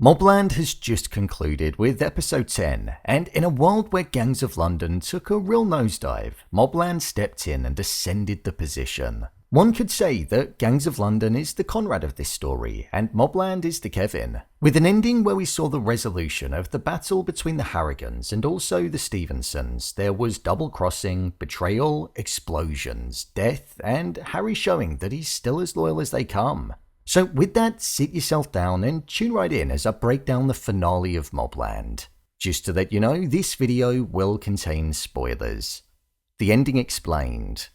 Mobland has just concluded with episode 10, and in a world where Gangs of London took a real nosedive, Mobland stepped in and ascended the position. One could say that Gangs of London is the Conrad of this story, and Mobland is the Kevin, with an ending where we saw the resolution of the battle between the Harrigans and also the Stevensons. There was double-crossing, betrayal, explosions, death, and Harry showing that he's still as loyal as they come. So with that, sit yourself down and tune right in as I break down the finale of Mobland. Just to let you know, this video will contain spoilers. The ending explained.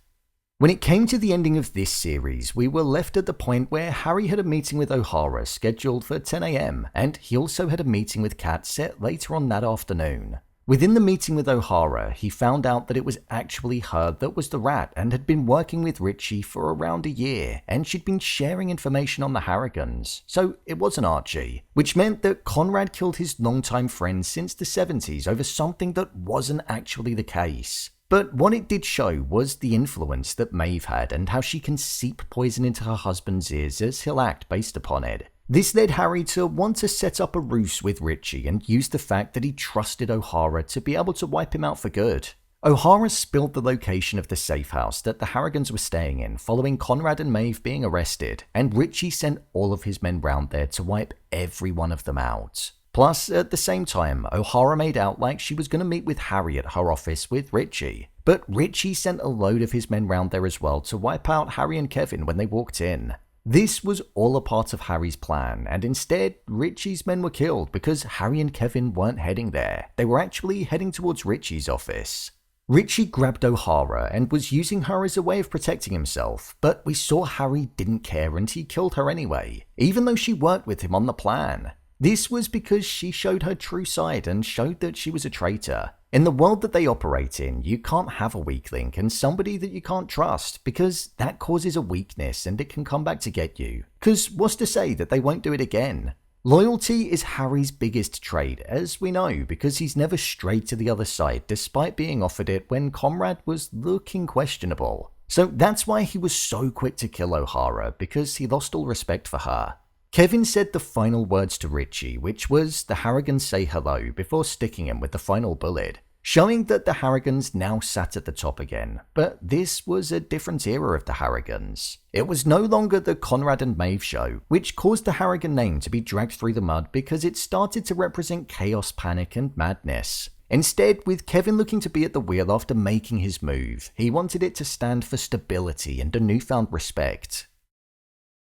When it came to the ending of this series, we were left at the point where Harry had a meeting with O'Hara scheduled for 10 AM, and he also had a meeting with Kat set later on that afternoon. Within the meeting with O'Hara, he found out that it was actually her that was the rat and had been working with Richie for around a year, and she'd been sharing information on the Harrigans, so it wasn't Archie, which meant that Conrad killed his longtime friend since the 70s over something that wasn't actually the case. But what it did show was the influence that Maeve had and how she can seep poison into her husband's ears as he'll act based upon it. This led Harry to want to set up a ruse with Richie and use the fact that he trusted O'Hara to be able to wipe him out for good. O'Hara spilled the location of the safe house that the Harrigans were staying in following Conrad and Maeve being arrested, and Richie sent all of his men round there to wipe every one of them out. Plus, at the same time, O'Hara made out like she was going to meet with Harry at her office with Richie. But Richie sent a load of his men round there as well to wipe out Harry and Kevin when they walked in. This was all a part of Harry's plan, and instead, Richie's men were killed because Harry and Kevin weren't heading there. They were actually heading towards Richie's office. Richie grabbed O'Hara and was using her as a way of protecting himself, but we saw Harry didn't care and he killed her anyway, even though she worked with him on the plan. This was because she showed her true side and showed that she was a traitor. In the world that they operate in, you can't have a weak link and somebody that you can't trust, because that causes a weakness and it can come back to get you. Cause what's to say that they won't do it again? Loyalty is Harry's biggest trait, as we know, because he's never strayed to the other side despite being offered it when Conrad was looking questionable. So that's why he was so quick to kill O'Hara, because he lost all respect for her. Kevin said the final words to Richie, which was the Harrigans say hello, before sticking him with the final bullet, showing that the Harrigans now sat at the top again. But this was a different era of the Harrigans. It was no longer the Conrad and Maeve show, which caused the Harrigan name to be dragged through the mud because it started to represent chaos, panic, and madness. Instead, with Kevin looking to be at the wheel after making his move, he wanted it to stand for stability and a newfound respect.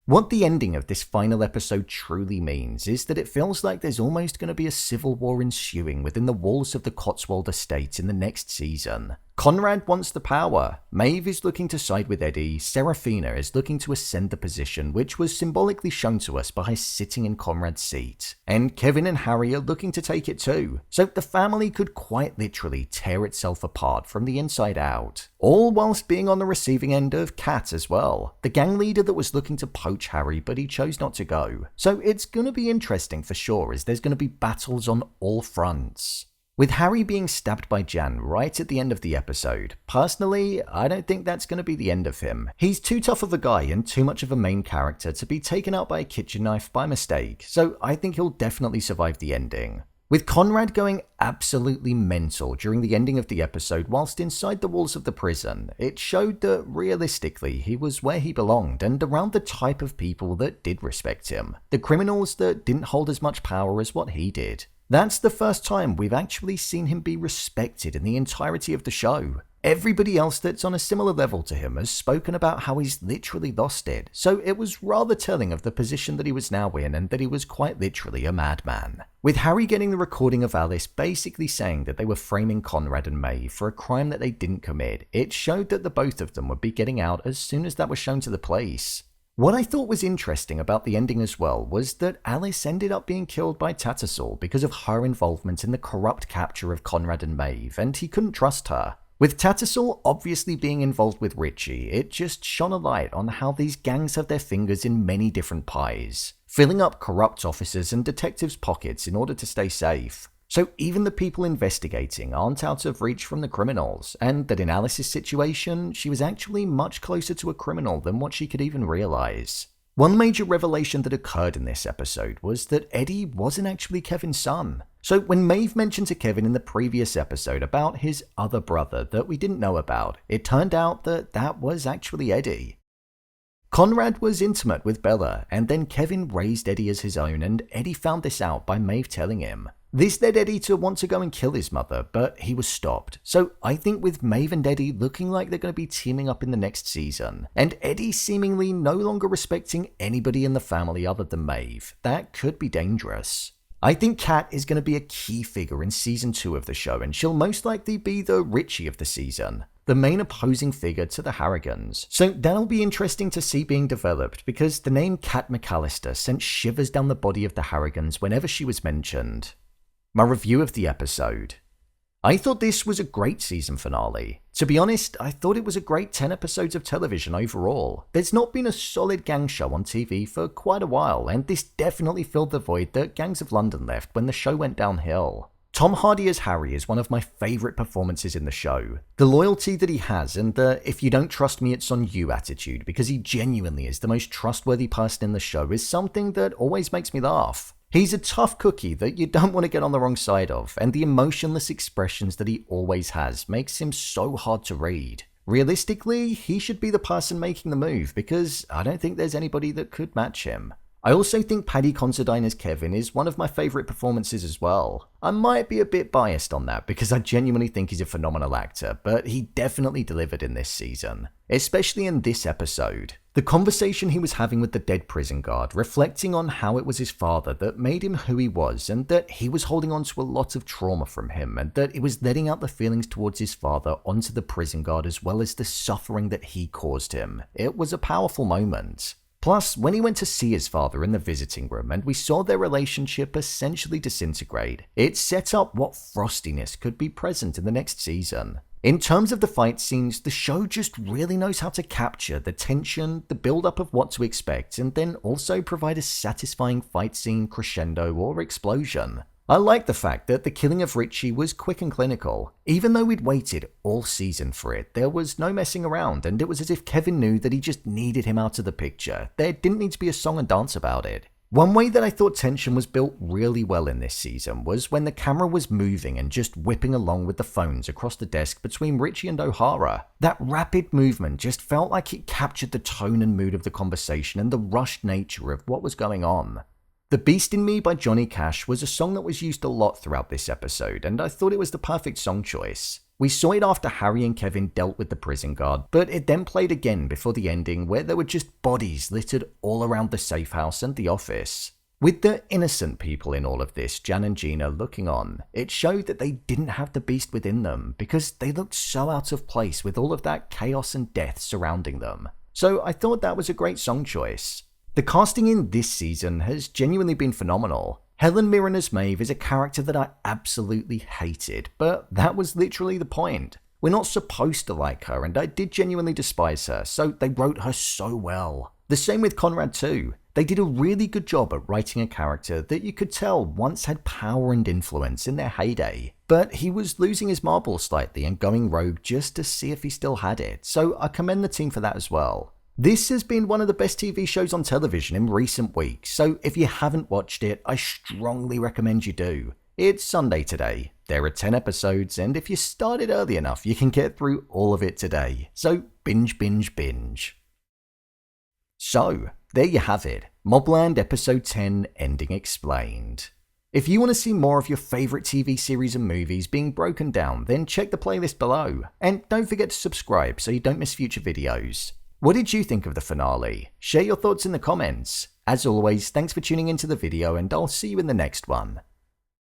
What the ending of this final episode truly means is that it feels like there's almost going to be a civil war ensuing within the walls of the Cotswold estate in the next season. Conrad wants the power, Maeve is looking to side with Eddie, Seraphina is looking to ascend the position, which was symbolically shown to us by sitting in Conrad's seat, and Kevin and Harry are looking to take it too, so the family could quite literally tear itself apart from the inside out, all whilst being on the receiving end of Kat as well, the gang leader that was looking to poach Harry but he chose not to go. So it's gonna be interesting for sure, as there's gonna be battles on all fronts. With Harry being stabbed by Jan right at the end of the episode, personally, I don't think that's going to be the end of him. He's too tough of a guy and too much of a main character to be taken out by a kitchen knife by mistake, so I think he'll definitely survive the ending. With Conrad going absolutely mental during the ending of the episode whilst inside the walls of the prison, it showed that realistically he was where he belonged and around the type of people that did respect him, the criminals that didn't hold as much power as what he did. That's the first time we've actually seen him be respected in the entirety of the show. Everybody else that's on a similar level to him has spoken about how he's literally lost it, so it was rather telling of the position that he was now in and that he was quite literally a madman. With Harry getting the recording of Alice basically saying that they were framing Conrad and Maeve for a crime that they didn't commit, it showed that the both of them would be getting out as soon as that was shown to the police. What I thought was interesting about the ending as well was that Alice ended up being killed by Tattersall because of her involvement in the corrupt capture of Conrad and Maeve, and he couldn't trust her. With Tattersall obviously being involved with Richie, it just shone a light on how these gangs have their fingers in many different pies, filling up corrupt officers' and detectives' pockets in order to stay safe. So even the people investigating aren't out of reach from the criminals, and that in Alice's situation, she was actually much closer to a criminal than what she could even realize. One major revelation that occurred in this episode was that Eddie wasn't actually Kevin's son. So when Maeve mentioned to Kevin in the previous episode about his other brother that we didn't know about, it turned out that that was actually Eddie. Conrad was intimate with Bella, and then Kevin raised Eddie as his own, and Eddie found this out by Maeve telling him. This led Eddie to want to go and kill his mother, but he was stopped. So I think with Maeve and Eddie looking like they're going to be teaming up in the next season, and Eddie seemingly no longer respecting anybody in the family other than Maeve, that could be dangerous. I think Kat is going to be a key figure in season 2 of the show, and she'll most likely be the Richie of the season, the main opposing figure to the Harrigans. So that'll be interesting to see being developed, because the name Kat McAllister sent shivers down the body of the Harrigans whenever she was mentioned. My review of the episode. I thought this was a great season finale. To be honest, I thought it was a great 10 episodes of television overall. There's not been a solid gang show on TV for quite a while, and this definitely filled the void that Gangs of London left when the show went downhill. Tom Hardy as Harry is one of my favourite performances in the show. The loyalty that he has and the "if you don't trust me it's on you" attitude, because he genuinely is the most trustworthy person in the show, is something that always makes me laugh. He's a tough cookie that you don't want to get on the wrong side of, and the emotionless expressions that he always has makes him so hard to read. Realistically, he should be the person making the move, because I don't think there's anybody that could match him. I also think Paddy Considine as Kevin is one of my favourite performances as well. I might be a bit biased on that because I genuinely think he's a phenomenal actor, but he definitely delivered in this season, especially in this episode. The conversation he was having with the dead prison guard, reflecting on how it was his father that made him who he was, and that he was holding on to a lot of trauma from him, and that it was letting out the feelings towards his father onto the prison guard as well as the suffering that he caused him. It was a powerful moment. Plus, when he went to see his father in the visiting room and we saw their relationship essentially disintegrate, it set up what frostiness could be present in the next season. In terms of the fight scenes, the show just really knows how to capture the tension, the build-up of what to expect, and then also provide a satisfying fight scene, crescendo, or explosion. I like the fact that the killing of Richie was quick and clinical. Even though we'd waited all season for it, there was no messing around, and it was as if Kevin knew that he just needed him out of the picture. There didn't need to be a song and dance about it. One way that I thought tension was built really well in this season was when the camera was moving and just whipping along with the phones across the desk between Richie and O'Hara. That rapid movement just felt like it captured the tone and mood of the conversation and the rushed nature of what was going on. The Beast in Me by Johnny Cash was a song that was used a lot throughout this episode, and I thought it was the perfect song choice. We saw it after Harry and Kevin dealt with the prison guard, but it then played again before the ending where there were just bodies littered all around the safe house and the office. With the innocent people in all of this, Jan and Gina, looking on, it showed that they didn't have the beast within them because they looked so out of place with all of that chaos and death surrounding them. So I thought that was a great song choice. The casting in this season has genuinely been phenomenal. Hellen Mirren as Maeve is a character that I absolutely hated, but that was literally the point. We're not supposed to like her, and I did genuinely despise her, so they wrote her so well. The same with Conrad too. They did a really good job at writing a character that you could tell once had power and influence in their heyday, but he was losing his marbles slightly and going rogue just to see if he still had it, so I commend the team for that as well. This has been one of the best TV shows on television in recent weeks, so if you haven't watched it, I strongly recommend you do. It's Sunday today, there are 10 episodes, and if you started early enough, you can get through all of it today. So binge, binge, binge. So, there you have it, Mobland Episode 10 Ending Explained. If you want to see more of your favourite TV series and movies being broken down, then check the playlist below, and don't forget to subscribe so you don't miss future videos. What did you think of the finale? Share your thoughts in the comments. As always, thanks for tuning into the video, and I'll see you in the next one.